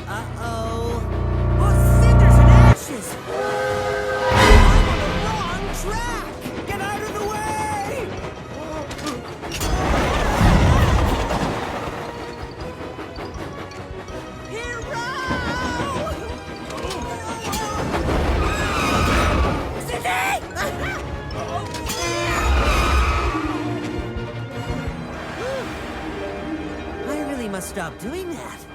Uh-oh. Oh, cinders and ashes! I'm on the wrong track! Get out of the way! Hero! Cindy! I really must stop doing that.